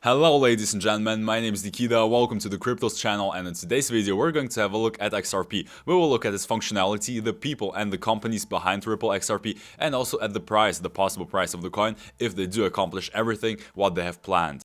Hello ladies and gentlemen, my name is Nikita, welcome to the CRYPTUS channel, and in today's video we're going to have a look at XRP. We will look at its functionality, the people and the companies behind Ripple XRP, and also at the price, the possible price of the coin, if they do accomplish everything what they have planned.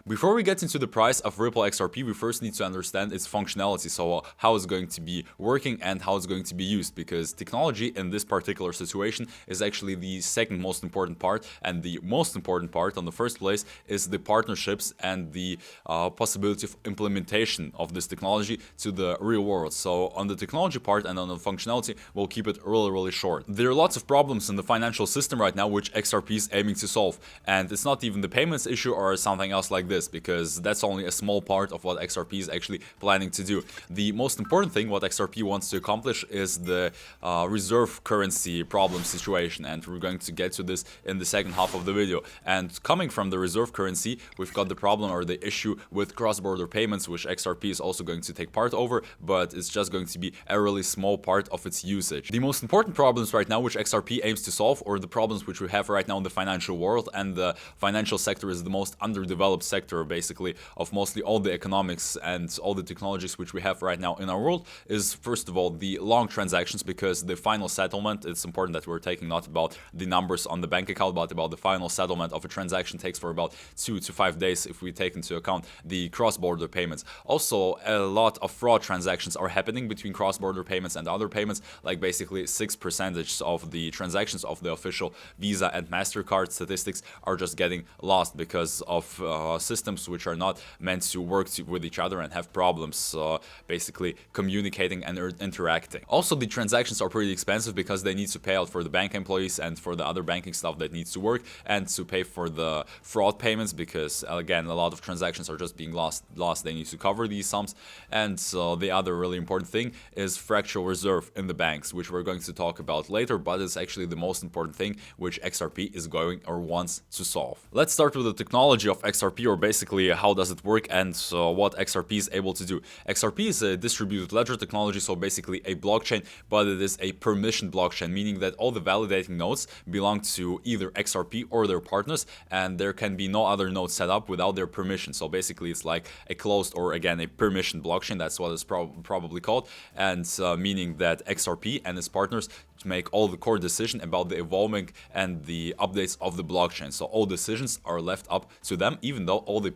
Before we get into the price of Ripple XRP, we first need to understand its functionality, so how it's going to be working and how it's going to be used, because technology in this particular situation is actually the second most important part, and the most important part on the first place is the partnerships and the possibility of implementation of this technology to the real world. So on the technology part and on the functionality, we'll keep it really short. There are lots of problems in the financial system right now which XRP is aiming to solve, and it's not even the payments issue or something else like this, because that's only a small part of what XRP is actually planning to do. The most important thing what XRP wants to accomplish is the reserve currency problem situation, and we're going to get to this in the second half of the video. And coming from the reserve currency, we've got the problem or the issue with cross-border payments, which XRP is also going to take part over, but it's just going to be a really small part of its usage. The most important problems right now which XRP aims to solve, or the problems which we have right now in the financial world, and the financial sector is the most underdeveloped sector basically of mostly all the economics and all the technologies which we have right now in our world, is first of all the long transactions, because the final settlement, it's important that we're taking not about the numbers on the bank account, but about the final settlement of a transaction takes for about 2 to 5 days if we take into account the cross-border payments. Also, a lot of fraud transactions are happening between cross-border payments and other payments, like basically 6% of the transactions of the official Visa and MasterCard statistics are just getting lost because of systems which are not meant to work with each other and have problems basically communicating and interacting. Also, the transactions are pretty expensive because they need to pay out for the bank employees and for the other banking stuff that needs to work, and to pay for the fraud payments, because again a lot of transactions are just being lost. They need to cover these sums. And the other really important thing is fractal reserve in the banks, which we're going to talk about later, but it's actually the most important thing which XRP is going or wants to solve. Let's start with the technology of XRP, or basically how does it work and what XRP is able to do. XRP is a distributed ledger technology, so basically a blockchain, but it is a permissioned blockchain, meaning that all the validating nodes belong to either XRP or their partners, and there can be no other node set up without their permission. So basically it's like a closed, or again a permissioned blockchain, that's what it's probably called, and meaning that XRP and its partners make all the core decision about the evolving and the updates of the blockchain. So all decisions are left up to them, even though all the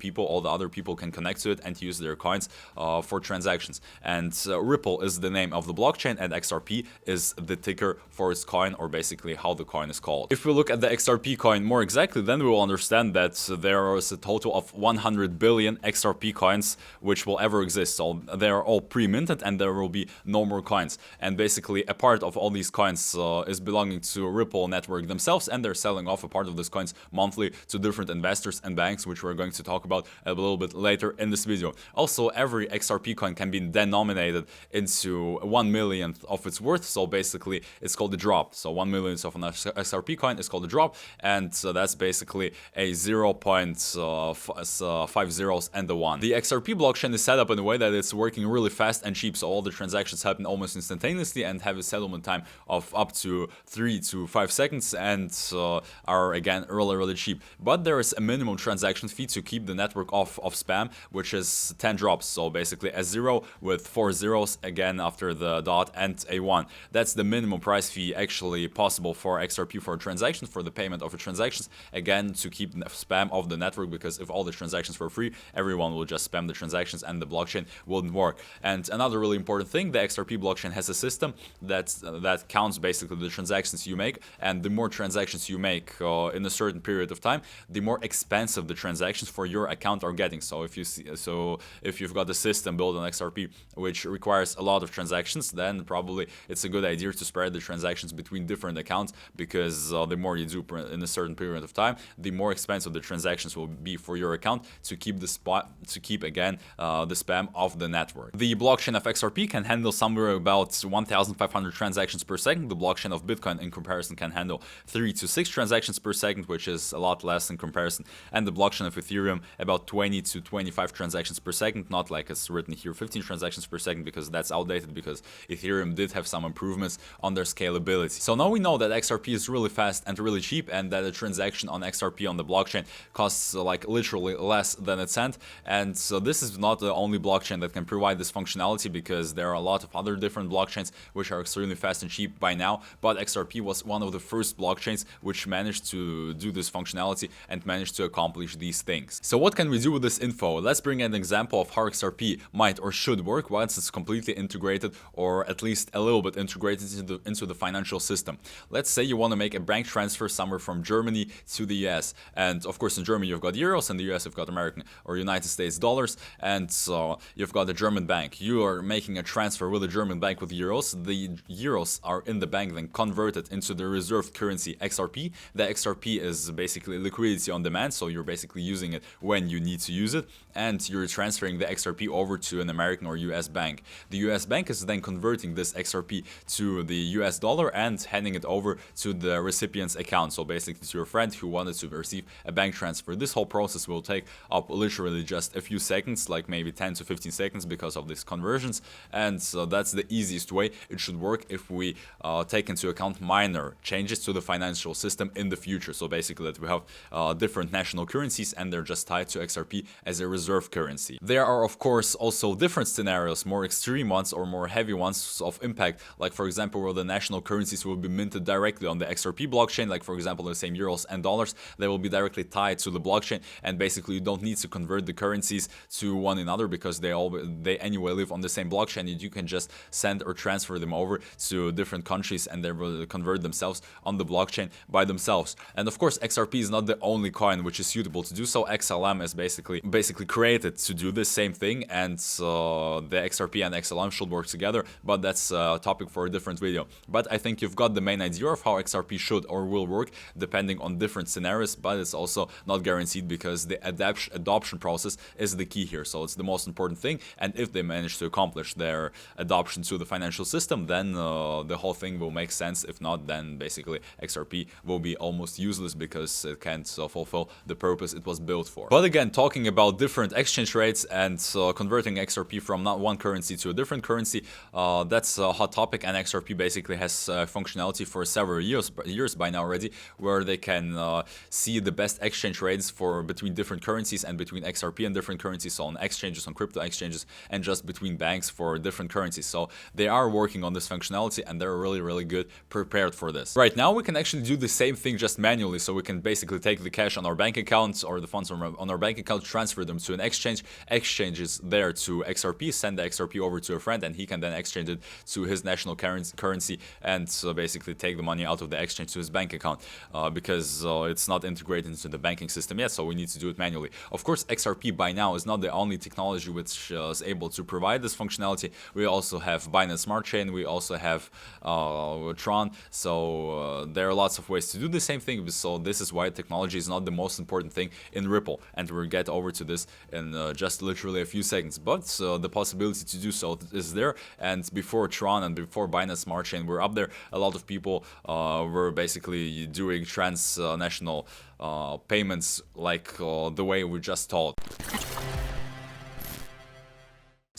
other people can connect to it and use their coins for transactions. And Ripple is the name of the blockchain, and XRP is the ticker for its coin, or basically how the coin is called. If we look at the XRP coin more exactly, then we will understand that there is a total of 100 billion XRP coins which will ever exist. So they are all pre-minted and there will be no more coins. And basically a part of all these coins is belonging to Ripple network themselves, and they're selling off a part of these coins monthly to different investors and banks, which we're going to talk about a little bit later in this video. Also, every XRP coin can be denominated into 1/1,000,000th of its worth, so basically it's called a drop. So 1/1,000,000th of an XRP coin is called a drop, and that's basically a 0.5 zeros and a 1. The XRP blockchain is set up in a way that it's working really fast and cheap, so all the transactions happen almost instantaneously and have a settlement time of up to 3 to 5 seconds, and are again really cheap. But there is a minimum transaction fee to keep the network off of spam, which is 10 drops. So basically a 0 with 4 zeros again after the dot and a 1. That's the minimum price fee actually possible for XRP for transactions, for the payment of the transactions, again to keep spam off the network, because if all the transactions were free, everyone will just spam the transactions and the blockchain wouldn't work. And another really important thing, the XRP blockchain has a system that counts basically the transactions you make, and the more transactions you make in a certain period of time, the more expensive the transactions for your account are getting. So if you've got a system built on XRP which requires a lot of transactions, then probably it's a good idea to spread the transactions between different accounts, because the more you do in a certain period of time, the more expensive the transactions will be for your account to keep the spam off the network. The blockchain of XRP can handle somewhere about 1,500 transactions per second, second. The blockchain of Bitcoin in comparison can handle 3 to 6 transactions per second, which is a lot less in comparison. And the blockchain of Ethereum about 20 to 25 transactions per second, not like it's written here 15 transactions per second, because that's outdated, because Ethereum did have some improvements on their scalability. So now we know that XRP is really fast and really cheap, and that a transaction on XRP on the blockchain costs like literally less than a cent. And so this is not the only blockchain that can provide this functionality, because there are a lot of other different blockchains which are extremely fast and cheap by now, but XRP was one of the first blockchains which managed to do this functionality and managed to accomplish these things. So what can we do with this info? Let's bring an example of how XRP might or should work once it's completely integrated, or at least a little bit integrated into the financial system. Let's say you want to make a bank transfer somewhere from Germany to the US, and of course in Germany you've got euros, and the US you've got American or United States dollars, and so you've got a German bank. You are making a transfer with a German bank with euros. The euros are in the bank, then converted into the reserved currency XRP. The XRP is basically liquidity on demand, so you're basically using it when you need to use it, and you're transferring the XRP over to an American or US bank. The US bank is then converting this XRP to the US dollar and handing it over to the recipient's account, so basically to your friend who wanted to receive a bank transfer. This whole process will take up literally just a few seconds, like maybe 10 to 15 seconds, because of these conversions, and so that's the easiest way it should work if we take into account minor changes to the financial system in the future. So basically that we have different national currencies and they're just tied to XRP as a reserve currency. There are of course also different scenarios, more extreme ones or more heavy ones of impact, like for example where the national currencies will be minted directly on the XRP blockchain, like for example the same euros and dollars, they will be directly tied to the blockchain, and basically you don't need to convert the currencies to one another, because they anyway live on the same blockchain, and you can just send or transfer them over to different countries and they will convert themselves on the blockchain by themselves. And of course XRP is not the only coin which is suitable to do so. XLM is basically created to do the same thing, and the XRP and XLM should work together, but that's a topic for a different video. But I think you've got the main idea of how XRP should or will work depending on different scenarios, but it's also not guaranteed, because the adoption process is the key here. So it's the most important thing, and if they manage to accomplish their adoption to the financial system, then the whole thing will make sense. If not, then basically XRP will be almost useless, because it can't fulfill the purpose it was built for. But again, talking about different exchange rates and converting XRP from not one currency to a different currency, that's a hot topic, and XRP basically has functionality for several years by now already, where they can see the best exchange rates for between different currencies and between XRP and different currencies, so on exchanges, on crypto exchanges, and just between banks for different currencies. So they are working on this functionality, and they're really good prepared for this. Right now we can actually do the same thing just manually, so we can basically take the cash on our bank accounts or the funds on our bank account, transfer them to an exchange is there to XRP, send the XRP over to a friend, and he can then exchange it to his national currency, and so basically take the money out of the exchange to his bank account, because it's not integrated into the banking system yet, so we need to do it manually. Of course XRP by now is not the only technology which is able to provide this functionality. We also have Binance Smart Chain, we also have Tron, so there are lots of ways to do the same thing. So this is why technology is not the most important thing in Ripple, and we'll get over to this in just literally a few seconds. But the possibility to do so is there, and before Tron and before Binance Smart Chain were up there, a lot of people were basically doing transnational payments like the way we just told.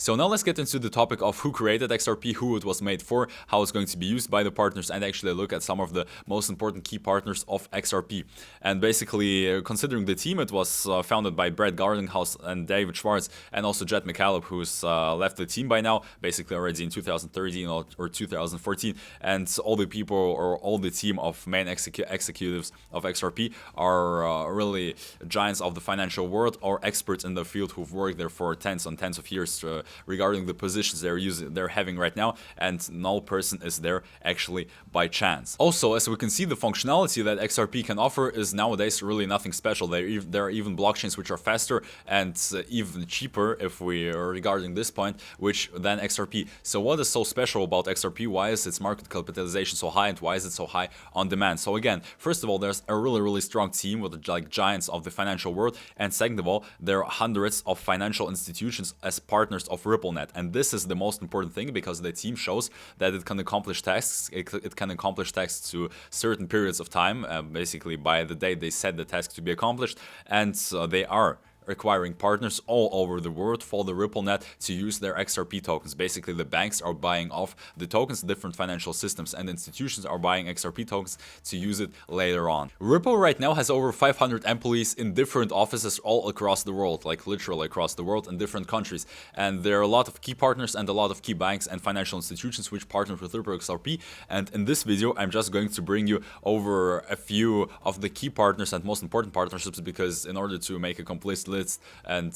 So now let's get into the topic of who created XRP, who it was made for, how it's going to be used by the partners, and actually look at some of the most important key partners of XRP. And basically, considering the team, it was founded by Brett Garlinghouse and David Schwartz, and also Jet McCaleb, who's left the team by now, basically already in 2013 or 2014. And all the people or all the team of main executives of XRP are really giants of the financial world or experts in the field who've worked there for tens and tens of years regarding the positions they're having right now, and no person is there actually by chance. Also, as we can see, the functionality that XRP can offer is nowadays really nothing special. There are even blockchains which are faster and even cheaper, if we are regarding this point, than XRP. So what is so special about XRP? Why is its market capitalization so high, and why is it so high on demand? So again, first of all, there's a really strong team with like giants of the financial world, and second of all, there are hundreds of financial institutions as partners of of RippleNet. And this is the most important thing because the team shows that it can accomplish tasks. It can accomplish tasks to certain periods of time, basically by the day they set the task to be accomplished, and they are requiring partners all over the world for the RippleNet to use their XRP tokens. Basically, the banks are buying off the tokens, different financial systems and institutions are buying XRP tokens to use it later on. Ripple right now has over 500 employees in different offices all across the world, like literally across the world in different countries. And there are a lot of key partners and a lot of key banks and financial institutions which partner with Ripple XRP. And in this video, I'm just going to bring you over a few of the key partners and most important partnerships, because in order to make a complete list and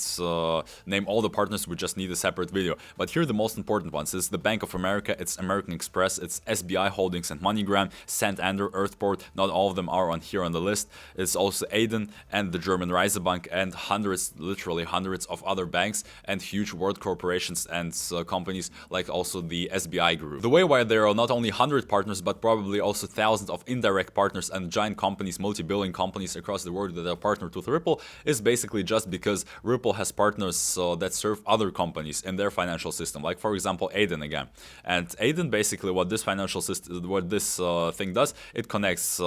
name all the partners, we just need a separate video. But here are the most important ones. It's the Bank of America, it's American Express, it's SBI Holdings and MoneyGram, Santander, Earthport. Not all of them are on here on the list. It's also Aiden and the German Reisebank and hundreds, literally hundreds of other banks and huge world corporations and companies like also the SBI group. The way why there are not only 100 partners but probably also thousands of indirect partners and giant companies, multi-billion companies across the world that are partnered with Ripple is basically just because Ripple has partners that serve other companies in their financial system, like for example Aiden again. And Aiden, basically what this financial system, what this thing does, it connects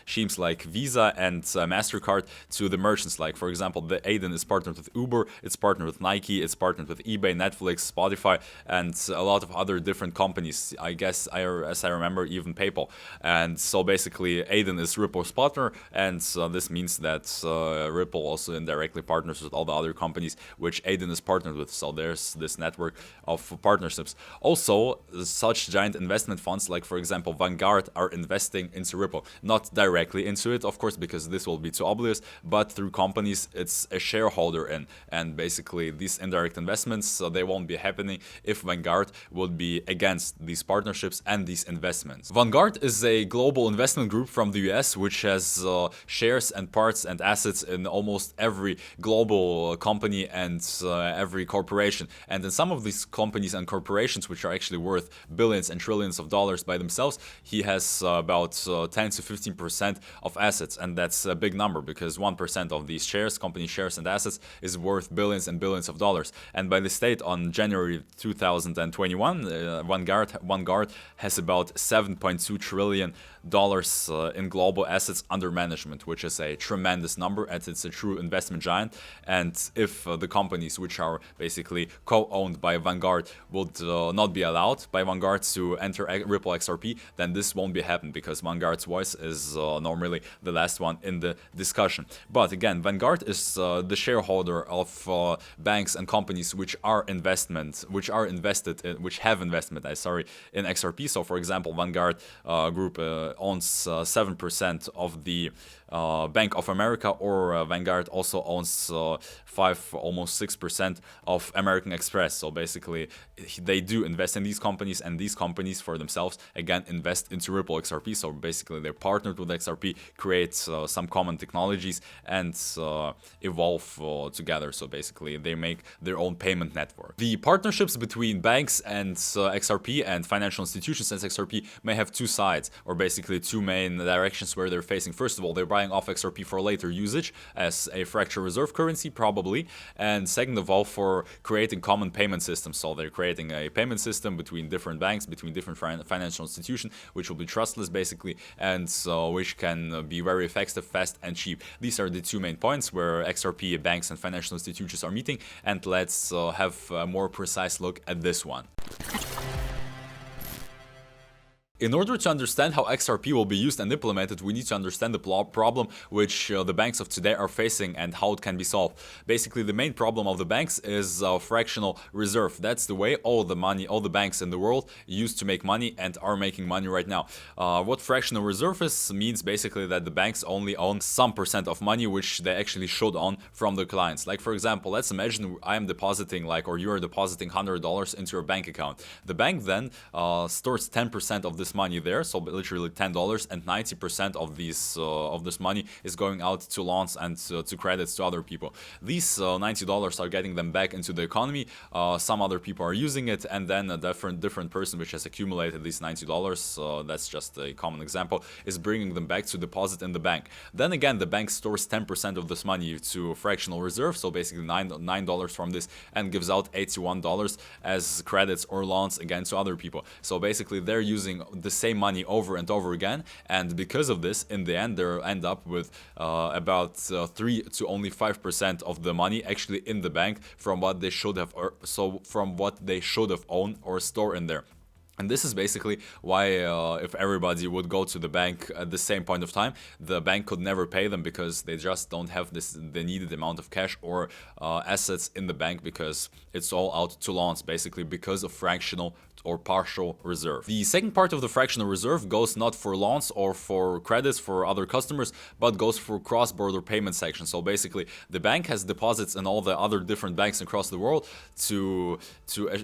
schemes like Visa and MasterCard to the merchants. Like for example, the Aiden is partnered with Uber, it's partnered with Nike, it's partnered with eBay, Netflix, Spotify, and a lot of other different companies. I guess, as I remember, even PayPal. And so basically Aiden is Ripple's partner, and this means that Ripple also indirectly partners with all the other companies which Aiden is partnered with. So there's this network of partnerships. Also, such giant investment funds like for example Vanguard are investing into Ripple, not directly into it of course, because this will be too obvious, but through companies it's a shareholder in. And basically these indirect investments, they won't be happening if Vanguard would be against these partnerships and these investments. Vanguard is a global investment group from the US which has shares and parts and assets in almost every global company and every corporation. And in some of these companies and corporations which are actually worth billions and trillions of dollars by themselves, he has about 10 to 15% of assets. And that's a big number because 1% of these shares, company shares and assets, is worth billions and billions of dollars. And by the state on January 2021, Vanguard has about $7.2 trillion in global assets under management, which is a tremendous number, and it's a true investment giant. And if the companies which are basically co-owned by Vanguard would not be allowed by Vanguard to enter Ripple XRP, then this won't be happening because Vanguard's voice is normally the last one in the discussion. But again, Vanguard is the shareholder of banks and companies which have investment in XRP. So for example, Vanguard Group owns 7% of the Bank of America, or Vanguard also owns almost 6% of American Express. So basically they do invest in these companies, and these companies for themselves again invest into Ripple XRP. So basically they're partnered with XRP, create some common technologies and evolve together. So basically they make their own payment network. The partnerships between banks and XRP and financial institutions and XRP may have two sides, or basically two main directions where they're facing. First of all, they're buying off XRP for later usage as a fractal reserve currency probably, and second of all for creating common payment systems. So they're creating a payment system between different banks, between different financial institutions, which will be trustless basically, and so which can be very effective, fast and cheap. These are the two main points where XRP, banks and financial institutions are meeting, and let's have a more precise look at this one. In order to understand how XRP will be used and implemented, we need to understand the problem which the banks of today are facing and how it can be solved. Basically, the main problem of the banks is fractional reserve. That's the way all the banks in the world used to make money and are making money right now. What fractional reserve is means basically that the banks only own some percent of money which they actually should own from the clients. Like for example, let's imagine I am depositing or you are depositing $100 into your bank account. The bank then stores 10% of this this money there, so literally $10, and 90% of this money is going out to loans and to credits to other people. These $90 are getting them back into the economy. Some other people are using it, and then a different person which has accumulated these $90, that's just a common example, is bringing them back to deposit in the bank. Then again, the bank stores 10% of this money to fractional reserve, so basically $9 from this, and gives out $81 as credits or loans again to other people. So basically they're using the same money over and over again, and because of this, in the end, they end up with about 3 to only 5% of the money actually in the bank from what they should have, owned or store in there. And this is basically why if everybody would go to the bank at the same point of time, the bank could never pay them, because they just don't have the needed amount of cash or assets in the bank, because it's all out to loans, basically because of fractional or partial reserve. The second part of the fractional reserve goes not for loans or for credits for other customers, but goes for cross-border payment section. So basically the bank has deposits in all the other different banks across the world to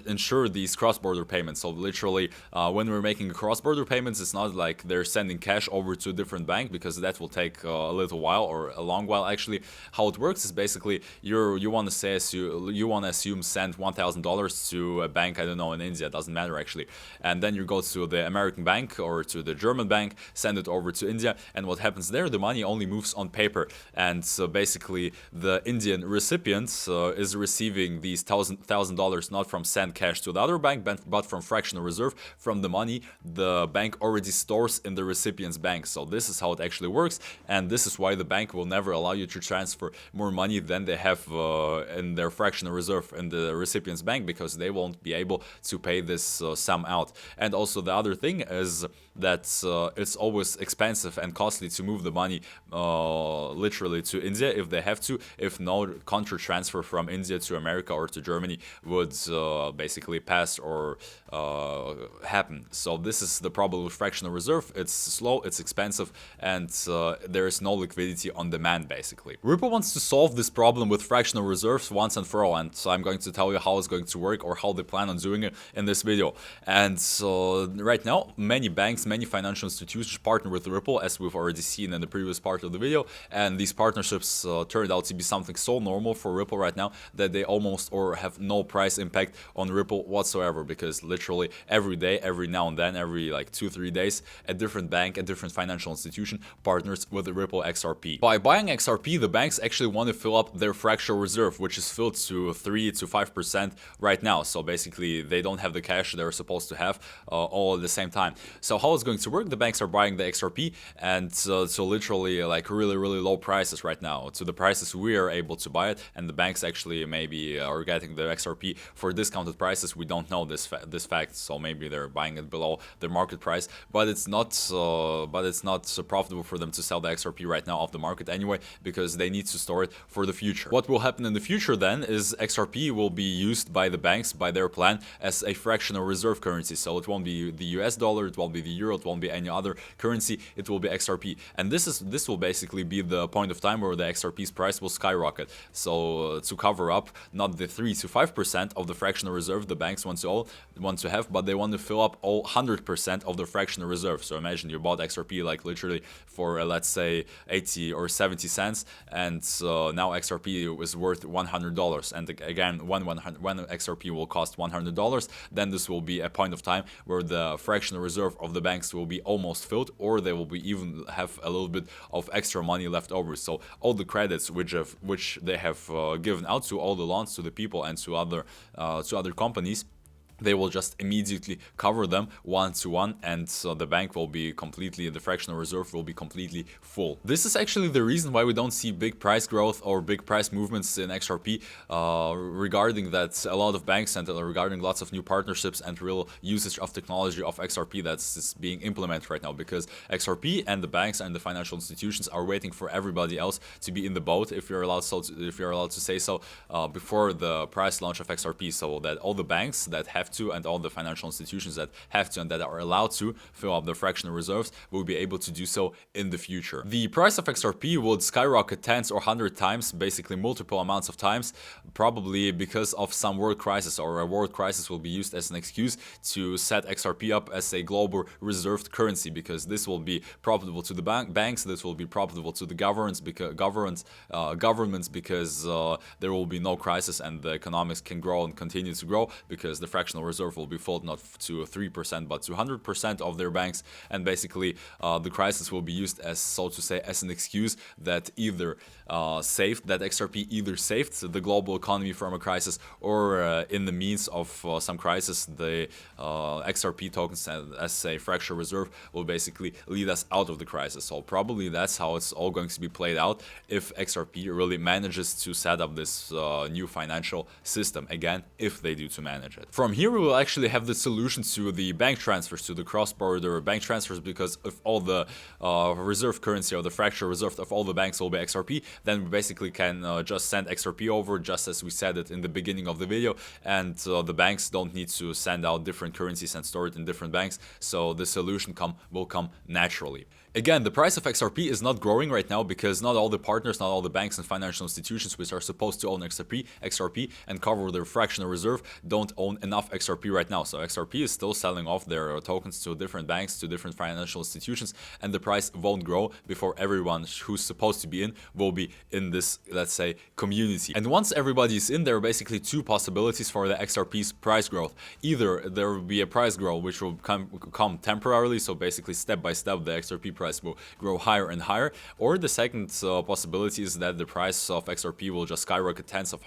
ensure these cross-border payments. So literally when we're making cross-border payments, it's not like they're sending cash over to a different bank, because that will take a little while, or a long while actually. How it works is basically you want to assume send $1,000 to a bank, I don't know, in India, doesn't matter actually, and then you go to the American bank or to the German bank, send it over to India, and what happens there, the money only moves on paper, and so basically the Indian recipient is receiving these $1,000 not from send cash to the other bank, but from fractional reserve, from the money the bank already stores in the recipient's bank. So this is how it actually works, and this is why the bank will never allow you to transfer more money than they have in their fractional reserve in the recipient's bank, because they won't be able to pay this sum out. And also the other thing is that it's always expensive and costly to move the money literally to India if they have to, if no contra transfer from India to America or to Germany would basically pass or happen. So this is the problem with fractional reserve. It's slow, it's expensive, and there is no liquidity on demand basically. Ripple wants to solve this problem with fractional reserves once and for all, and so I'm going to tell you how it's going to work, or how they plan on doing it in this video. And so right now many banks, many financial institutions partner with Ripple, as we've already seen in the previous part of the video, and these partnerships turned out to be something so normal for Ripple right now that they almost or have no price impact on Ripple whatsoever, because literally every day, every now and then, every like 2-3 days, a different bank, a different financial institution partners with the Ripple XRP. By buying XRP, the banks actually want to fill up their fractional reserve, which is filled to 3 to 5% right now. So basically they don't have the cash they're supposed to have all at the same time. So how it's going to work, the banks are buying the XRP, and so literally like really low prices right now, to the prices we are able to buy it, and the banks actually maybe are getting the XRP for discounted prices. We don't know this fact, so maybe they're buying it below the market price, but it's not profitable for them to sell the XRP right now off the market anyway, because they need to store it for the future. What will happen in the future then is XRP will be used by the banks, by their plan, as a fractional reserve currency. So it won't be the US dollar, it won't be the euro, it won't be any other currency, it will be XRP. And this will basically be the point of time where the XRP's price will skyrocket. So to cover up not the 3 to 5% of the fractional reserve the banks want to have, but they want to fill up all 100% of the fractional reserve. So imagine you bought XRP like literally for let's say 80 or 70 cents, and now XRP is worth $100. And again, when XRP will cost $100, then this will be a point of time where the fractional reserve of the banks will be almost filled, or they will be even have a little bit of extra money left over. So all the credits which they have given out to all the loans to the people and to other companies, they will just immediately cover them one-to-one, and so the bank will be completely, the fractional reserve will be completely full. This is actually the reason why we don't see big price growth or big price movements in XRP, regarding that a lot of banks and regarding lots of new partnerships and real usage of technology of XRP that's being implemented right now, because XRP and the banks and the financial institutions are waiting for everybody else to be in the boat, if you're allowed to say so, before the price launch of XRP, so that all the banks that have have to, and all the financial institutions that have to and that are allowed to fill up their fractional reserves will be able to do so in the future. The price of XRP would skyrocket tens or 100 times, basically multiple amounts of times, probably because of some world crisis, or a world crisis will be used as an excuse to set XRP up as a global reserved currency, because this will be profitable to the banks, this will be profitable to the governments because there will be no crisis and the economics can grow and continue to grow, because the fractional reserve will be filled not to 3% but to 100% of their banks, and basically the crisis will be used as, so to say, as an excuse that either saved that XRP, either saved the global economy from a crisis, or in the means of some crisis, the XRP tokens as a fractional reserve will basically lead us out of the crisis. So probably that's how it's all going to be played out if XRP really manages to set up this new financial system, again, if they do to manage it. From here we will actually have the solution to the bank transfers, to the cross-border bank transfers, because if all the reserve currency or the fractional reserve of all the banks will be XRP, then we basically can just send XRP over, just as we said it in the beginning of the video, and the banks don't need to send out different currencies and store it in different banks, so the solution will come naturally. Again, the price of XRP is not growing right now because not all the partners, not all the banks and financial institutions which are supposed to own XRP and cover their fractional reserve don't own enough XRP right now. So XRP is still selling off their tokens to different banks, to different financial institutions, and the price won't grow before everyone who's supposed to be in will be in this, let's say, community. And once everybody is in, there are basically two possibilities for the XRP's price growth. Either there will be a price growth which will come temporarily, so basically step by step the XRP price will grow higher and higher, or the second possibility is that the price of XRP will just skyrocket tens or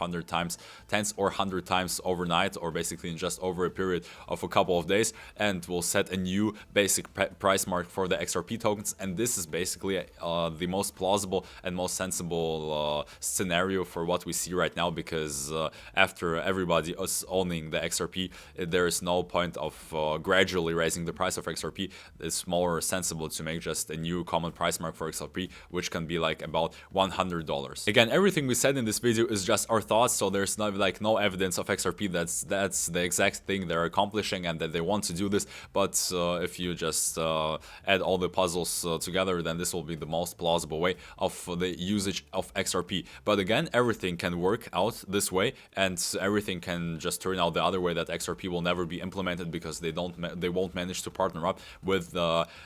100 times overnight, or basically in just over a period of a couple of days, and will set a new basic price mark for the XRP tokens. And this is basically the most plausible and most sensible scenario for what we see right now, because after everybody is owning the XRP, there is no point of gradually raising the price of XRP. It's more sensible to make just a new common price mark for XRP, which can be like about $100. Again, everything we said in this video is just our thoughts, so there's no evidence of XRP that's the exact thing they're accomplishing and that they want to do this. But if you just add all the puzzles together, then this will be the most plausible way of the usage of XRP. But again, everything can work out this way, and everything can just turn out the other way, that XRP will never be implemented because they won't manage to partner up with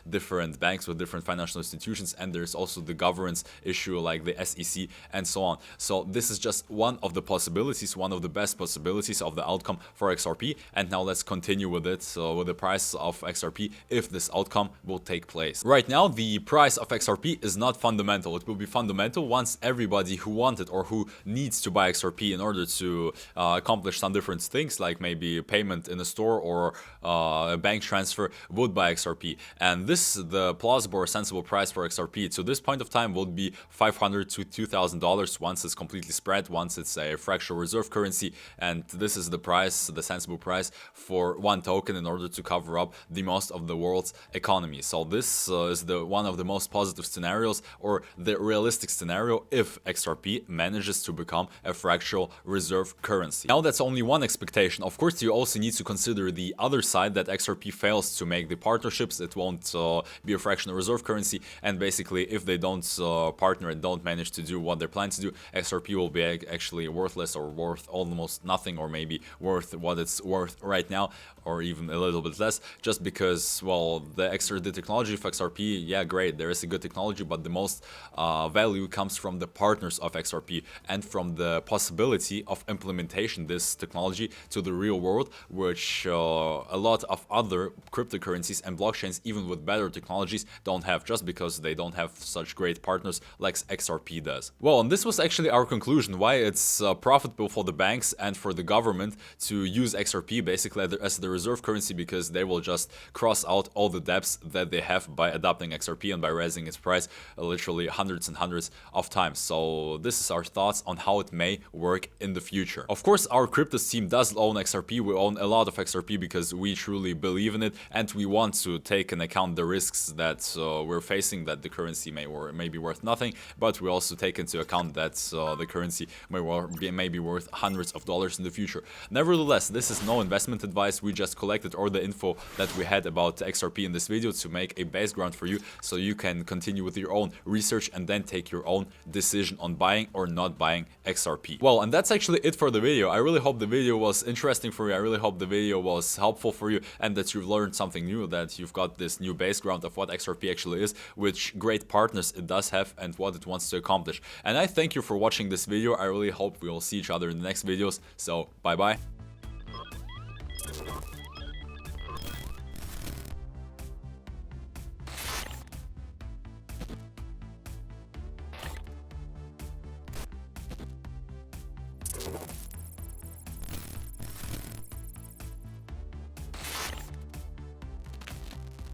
different banks, with different financial institutions, and there's also the governance issue like the SEC and so on. So this is just one of the possibilities, one of the best possibilities of the outcome for XRP. And now let's continue with it, so with the price of XRP, if this outcome will take place. Right now the price of XRP is not fundamental. It will be fundamental once everybody who wanted or who needs to buy XRP in order to accomplish some different things, like maybe payment in a store or a bank transfer, would buy XRP. And this, the plausible or sensible price for XRP to this point of time would be $500 to $2,000 once it's completely spread, once it's a fractional reserve currency, and this is the price, the sensible price for one token in order to cover up the most of the world's economy. So this is one of the most positive scenarios, or the realistic scenario, if XRP manages to become a fractional reserve currency. Now that's only one expectation. Of course, you also need to consider the other side, that XRP fails to make the partnerships, it won't be a fractional reserve currency, and basically if they don't partner and don't manage to do what they're planning to do, XRP will be actually worthless, or worth almost nothing, or maybe worth what it's worth right now, or even a little bit less, just because, well, the technology of XRP, yeah, great, there is a good technology, but the most value comes from the partners of XRP and from the possibility of implementation this technology to the real world, which a lot of other cryptocurrencies and blockchains, even with better technologies, don't have, just because they don't have such great partners like XRP does. Well, and this was actually our conclusion, why it's profitable for the banks and for the government to use XRP basically as the reserve currency, because they will just cross out all the debts that they have by adopting XRP and by raising its price literally hundreds and hundreds of times. So this is our thoughts on how it may work in the future. Of course, our CRYPTUS team does own XRP. We own a lot of XRP because we truly believe in it, and we want to take into account the risks that we're facing, that the currency may be worth nothing, but we also take into account that the currency may be worth hundreds of dollars in the future. Nevertheless, this is is no investment advice. We just collected all the info that we had about XRP in this video to make a background for you, so you can continue with your own research and then take your own decision on buying or not buying XRP. Well, and that's actually it for the video. I really hope the video was interesting for you. I really hope the video was helpful for you and that you've learned something new, that you've got this new background of what XRP actually is, which great partners it does have, and what it wants to accomplish. And I thank you for watching this video. I really hope we will see each other in the next videos. So bye bye.